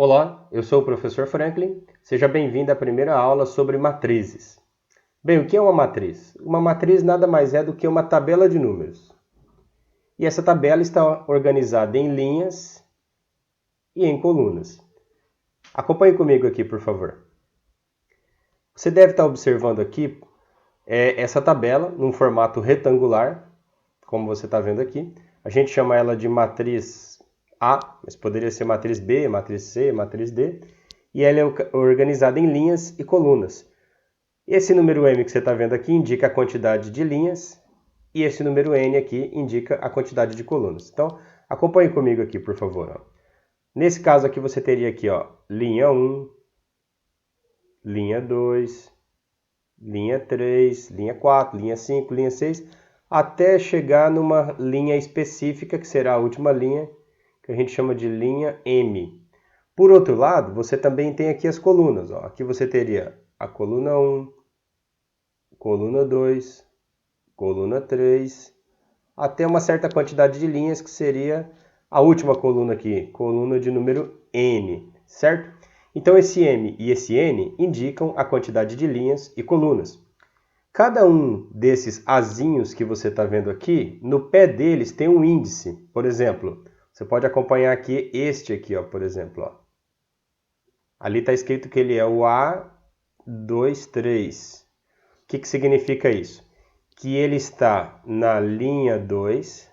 Olá, eu sou o professor Franklin. Seja bem-vindo à primeira aula sobre matrizes. Bem, o que é uma matriz? Uma matriz nada mais é do que uma tabela de números. E essa tabela está organizada em linhas e em colunas. Acompanhe comigo aqui, por favor. Você deve estar observando aqui essa tabela num formato retangular, como você está vendo aqui. A gente chama ela de matriz A, mas poderia ser matriz B, matriz C, matriz D. E ela é organizada em linhas e colunas. Esse número M que você está vendo aqui indica a quantidade de linhas e esse número N aqui indica a quantidade de colunas. Então, acompanhe comigo aqui, por favor. Nesse caso aqui você teria aqui, linha 1, linha 2, linha 3, linha 4, linha 5, linha 6, até chegar numa linha específica, que será a última linha, que a gente chama de linha M. Por outro lado, você também tem aqui as colunas. Aqui você teria a coluna 1, coluna 2, coluna 3, até uma certa quantidade de linhas, que seria a última coluna aqui, coluna de número N, certo? Então esse M e esse N indicam a quantidade de linhas e colunas. Cada um desses azinhos que você está vendo aqui, no pé deles tem um índice. Por exemplo, você pode acompanhar aqui este aqui, por exemplo. Ali está escrito que ele é o A23. O que significa isso? Que ele está na linha 2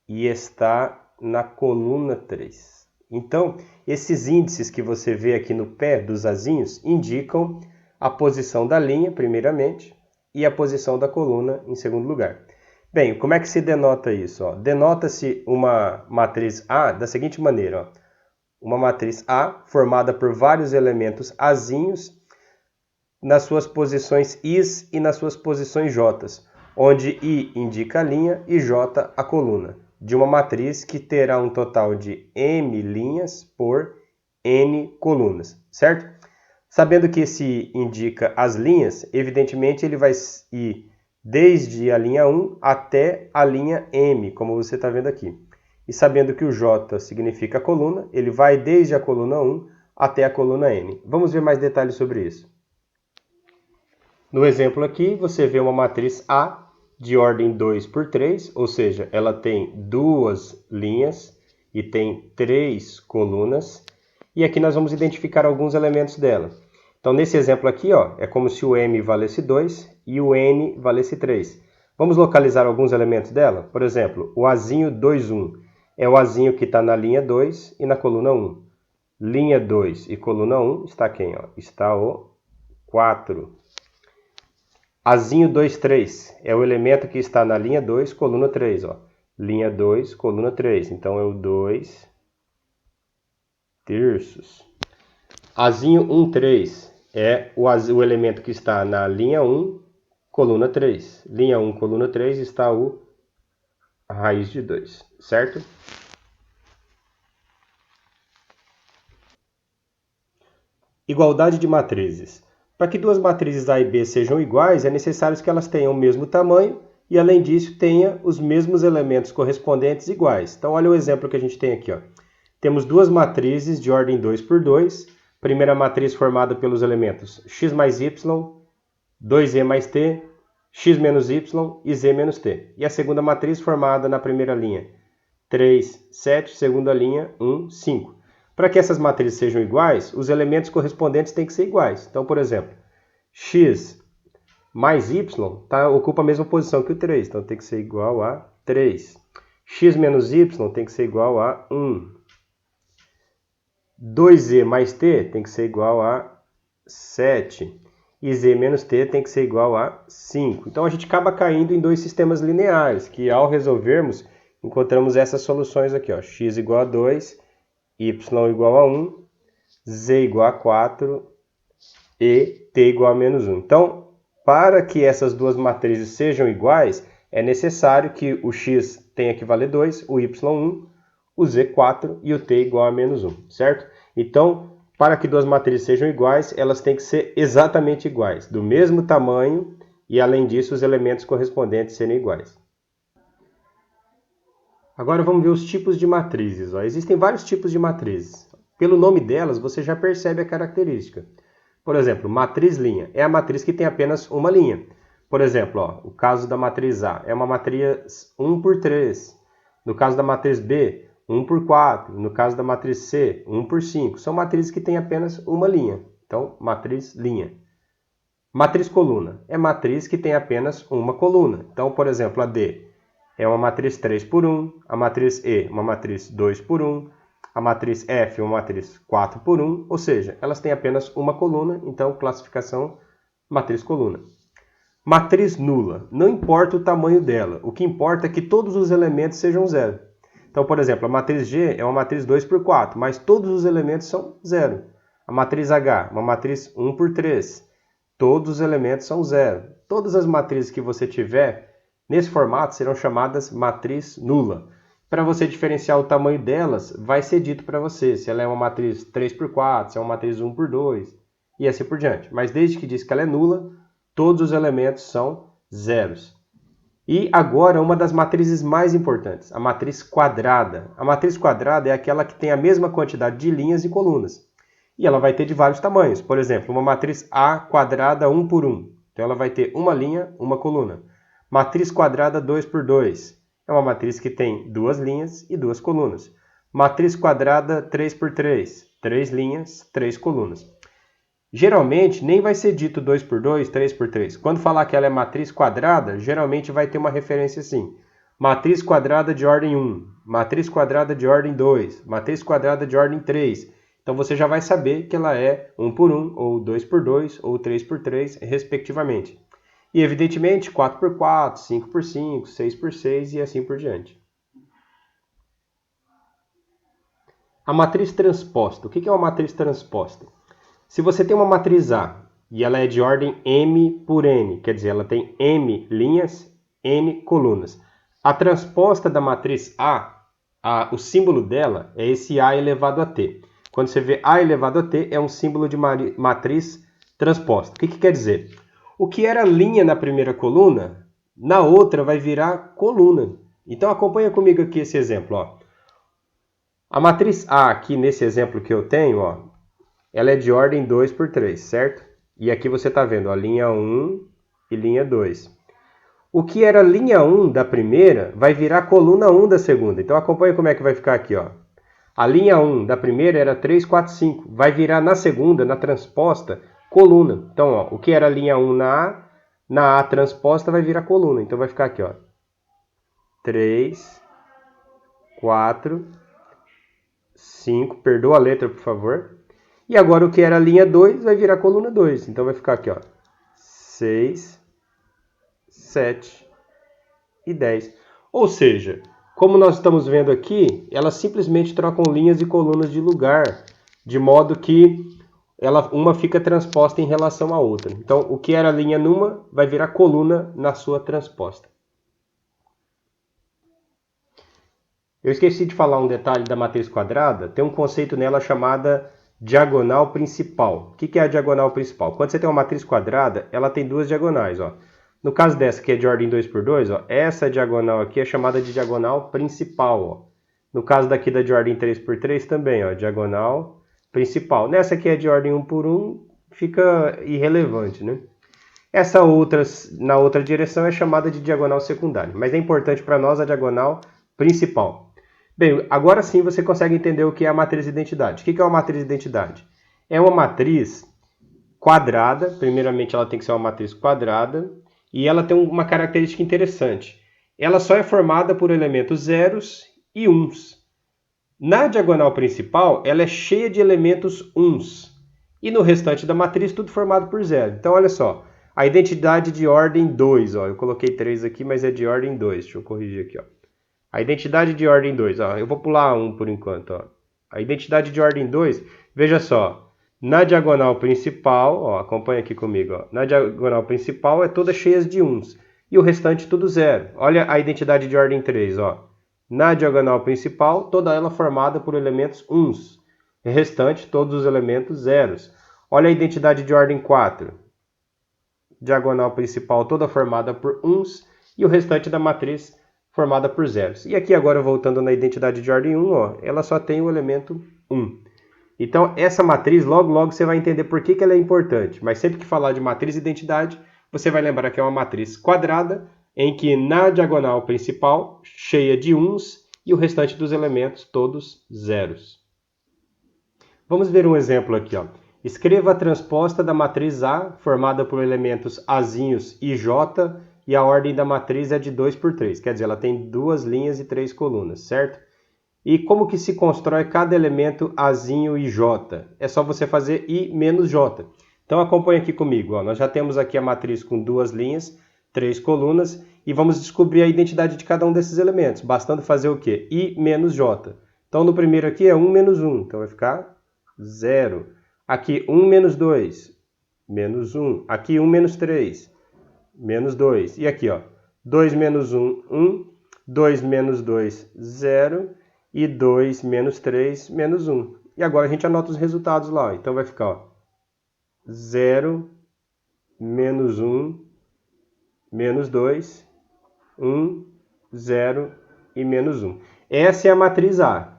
e está na coluna 3. Então, esses índices que você vê aqui no pé dos azinhos indicam a posição da linha, primeiramente, e a posição da coluna, em segundo lugar. Bem, como é que se denota isso? Denota-se uma matriz A da seguinte maneira. Uma matriz A formada por vários elementos azinhos nas suas posições Is e nas suas posições Js, onde I indica a linha e J a coluna, de uma matriz que terá um total de M linhas por N colunas, certo? Sabendo que esse indica as linhas, evidentemente ele vai ir desde a linha 1 até a linha M, como você está vendo aqui. E sabendo que o J significa coluna, ele vai desde a coluna 1 até a coluna N. Vamos ver mais detalhes sobre isso. No exemplo aqui, você vê uma matriz A de ordem 2 por 3, ou seja, ela tem duas linhas e tem 3 colunas. E aqui nós vamos identificar alguns elementos dela. Então, nesse exemplo aqui, é como se o M valesse 2 e o N valesse 3. Vamos localizar alguns elementos dela? Por exemplo, o Azinho 21 é o Azinho que está na linha 2 e na coluna 1. Linha 2 e coluna 1 está quem? Está o 4. Azinho 23 é o elemento que está na linha 2, coluna 3. Linha 2, coluna 3. Então, é o 2 terços. Azinho 13 é o elemento que está na linha 1, coluna 3. Linha 1, coluna 3 está o raiz de 2, certo? Igualdade de matrizes. Para que duas matrizes A e B sejam iguais, é necessário que elas tenham o mesmo tamanho e, além disso, tenha os mesmos elementos correspondentes iguais. Então, olha o exemplo que a gente tem aqui. Temos duas matrizes de ordem 2 por 2. Primeira matriz formada pelos elementos x mais y, 2e mais t, x menos y e z menos t. E a segunda matriz formada na primeira linha, 3, 7, segunda linha, 1, 5. Para que essas matrizes sejam iguais, os elementos correspondentes têm que ser iguais. Então, por exemplo, x mais y ocupa a mesma posição que o 3, então tem que ser igual a 3. X menos y tem que ser igual a 1. 2z mais t tem que ser igual a 7. E z menos t tem que ser igual a 5. Então, a gente acaba caindo em dois sistemas lineares, que ao resolvermos, encontramos essas soluções aqui. X igual a 2, y igual a 1, z igual a 4 e t igual a menos 1. Então, para que essas duas matrizes sejam iguais, é necessário que o x tenha que valer 2, o y 1, o z 4 e o t igual a menos 1, certo? Então, para que duas matrizes sejam iguais, elas têm que ser exatamente iguais, do mesmo tamanho e, além disso, os elementos correspondentes serem iguais. Agora vamos ver os tipos de matrizes. Ó. Existem vários tipos de matrizes. Pelo nome delas, você já percebe a característica. Por exemplo, matriz linha é a matriz que tem apenas uma linha. Por exemplo, ó, o caso da matriz A é uma matriz 1 por 3. No caso da matriz B, 1 por 4. No caso da matriz C, 1 por 5. São matrizes que têm apenas uma linha. Então, matriz linha. Matriz coluna é matriz que tem apenas uma coluna. Então, por exemplo, a D é uma matriz 3 por 1, a matriz E uma matriz 2 por 1, a matriz F uma matriz 4 por 1, ou seja, elas têm apenas uma coluna, então classificação matriz coluna. Matriz nula, não importa o tamanho dela, o que importa é que todos os elementos sejam zero. Então, por exemplo, a matriz G é uma matriz 2 por 4, mas todos os elementos são zero. A matriz H, uma matriz 1 por 3, todos os elementos são zero. Todas as matrizes que você tiver nesse formato serão chamadas matriz nula. Para você diferenciar o tamanho delas, vai ser dito para você se ela é uma matriz 3 por 4, se é uma matriz 1 por 2 e assim por diante. Mas desde que diz que ela é nula, todos os elementos são zeros. E agora uma das matrizes mais importantes, a matriz quadrada. A matriz quadrada é aquela que tem a mesma quantidade de linhas e colunas. E ela vai ter de vários tamanhos. Por exemplo, uma matriz A quadrada 1 por 1. Então ela vai ter uma linha, uma coluna. Matriz quadrada 2 por 2 é uma matriz que tem duas linhas e duas colunas. Matriz quadrada 3 por 3, 3 linhas, 3 colunas. Geralmente nem vai ser dito 2 por 2, 3 por 3. Quando falar que ela é matriz quadrada, geralmente vai ter uma referência assim. Matriz quadrada de ordem 1, matriz quadrada de ordem 2, matriz quadrada de ordem 3. Então você já vai saber que ela é 1 por 1, ou 2 por 2, ou 3 por 3, respectivamente. E, evidentemente, 4 por 4, 5 por 5, 6 por 6 e assim por diante. A matriz transposta. O que é uma matriz transposta? Se você tem uma matriz A e ela é de ordem m por n, quer dizer, ela tem m linhas, n colunas. A transposta da matriz A, o símbolo dela é esse A elevado a t. Quando você vê A elevado a t, é um símbolo de matriz transposta. O que quer dizer? O que era linha na primeira coluna, na outra vai virar coluna. Então acompanha comigo aqui esse exemplo. Ó. A matriz A aqui nesse exemplo que eu tenho, ó, ela é de ordem 2 por 3, certo? E aqui você está vendo a linha 1 e linha 2. O que era linha 1 da primeira vai virar coluna 1 da segunda. Então acompanha como é que vai ficar aqui. Ó. A linha 1 da primeira era 3, 4, 5. Vai virar na segunda, na transposta, coluna. Então, ó, o que era linha 1 na A transposta vai virar coluna. Então vai ficar aqui, ó. 3, 4, 5. Perdoa a letra, por favor. E agora o que era linha 2 vai virar coluna 2. Então vai ficar aqui, ó. 6, 7 e 10. Ou seja, como nós estamos vendo aqui, elas simplesmente trocam linhas e colunas de lugar, de modo que uma fica transposta em relação à outra. Então, o que era linha numa vai virar coluna na sua transposta. Eu esqueci de falar um detalhe da matriz quadrada. Tem um conceito nela chamada diagonal principal. O que é a diagonal principal? Quando você tem uma matriz quadrada, ela tem duas diagonais. Ó. No caso dessa que é de ordem 2 por 2, ó, essa diagonal aqui é chamada de diagonal principal. Ó. No caso daqui da de ordem 3 por 3 também, ó, diagonal principal. Nessa aqui é de ordem 1 por 1, fica irrelevante, né? Essa outra, na outra direção, é chamada de diagonal secundária. Mas é importante para nós a diagonal principal. Bem, agora sim você consegue entender o que é a matriz de identidade. O que é uma matriz de identidade? É uma matriz quadrada. Primeiramente, ela tem que ser uma matriz quadrada. E ela tem uma característica interessante. Ela só é formada por elementos zeros e uns. Na diagonal principal, ela é cheia de elementos uns. E no restante da matriz, tudo formado por zero. Então, olha só. A identidade de ordem 2. Ó, eu coloquei 3 aqui, mas é de ordem 2. Deixa eu corrigir aqui. Ó. A identidade de ordem 2. Ó, eu vou pular 1 por enquanto. Ó. A identidade de ordem 2, veja só. Na diagonal principal, ó, acompanha aqui comigo. Ó, na diagonal principal é toda cheia de uns. E o restante tudo zero. Olha a identidade de ordem 3. Ó. Na diagonal principal, toda ela formada por elementos uns. O restante, todos os elementos zeros. Olha a identidade de ordem 4. Diagonal principal toda formada por uns. E o restante da matriz formada por zeros. E aqui agora, voltando na identidade de ordem 1, ó, ela só tem o elemento 1. Então, essa matriz, logo você vai entender por que ela é importante. Mas sempre que falar de matriz e identidade, você vai lembrar que é uma matriz quadrada, em que na diagonal principal, cheia de 1s, e o restante dos elementos, todos zeros. Vamos ver um exemplo aqui, ó. Escreva a transposta da matriz A, formada por elementos Azinhos e J, e a ordem da matriz é de 2 por 3. Quer dizer, ela tem 2 linhas e 3 colunas, certo? E como que se constrói cada elemento Azinho e J? É só você fazer I menos J. Então acompanhe aqui comigo. Ó. Nós já temos aqui a matriz com 2 linhas, 3 colunas, e vamos descobrir a identidade de cada um desses elementos, bastando fazer o quê? I menos J. Então no primeiro aqui é 1 menos 1, então vai ficar 0. Aqui 1 menos 2, menos 1. Aqui 1 menos 3, menos 2. E aqui, ó, 2 menos 1, 1. 2 menos 2, 0. E 2 menos 3, menos 1. E agora a gente anota os resultados lá. Então vai ficar, ó, 0, menos 1, menos 2, 1, 0 e menos 1. Essa é a matriz A.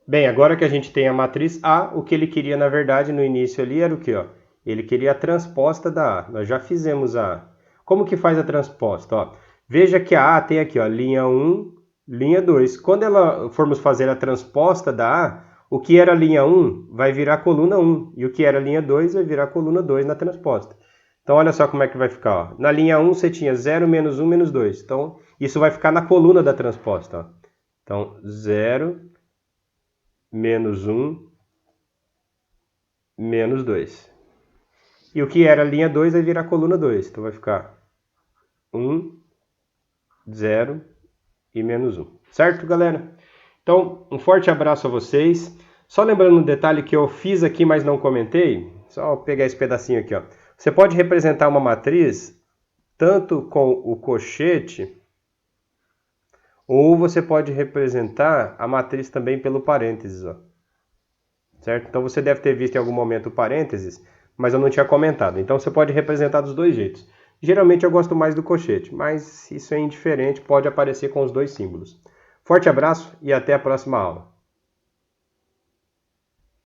Bem, agora que a gente tem a matriz A, o que ele queria, na verdade, no início ali era o quê? Ó? Ele queria a transposta da A. Nós já fizemos a A. Como que faz a transposta? Ó, veja que a A tem aqui, ó, linha 1, linha 2. Quando formos fazer a transposta da A, o que era linha 1 vai virar coluna 1. E o que era linha 2 vai virar coluna 2 na transposta. Então, olha só como é que vai ficar. Ó. Na linha 1, você tinha 0, menos 1, menos 2. Então, isso vai ficar na coluna da transposta. Ó. Então, 0... menos 1, menos 2. E o que era linha 2 vai virar coluna 2. Então vai ficar 1, 0 e menos 1. Certo, galera? Então, um forte abraço a vocês. Só lembrando um detalhe que eu fiz aqui, mas não comentei. Só pegar esse pedacinho aqui, ó. Você pode representar uma matriz tanto com o cochete, ou você pode representar a matriz também pelo parênteses, ó. Certo? Então você deve ter visto em algum momento o parênteses, mas eu não tinha comentado. Então você pode representar dos dois jeitos. Geralmente eu gosto mais do cochete, mas isso é indiferente, pode aparecer com os dois símbolos. Forte abraço e até a próxima aula.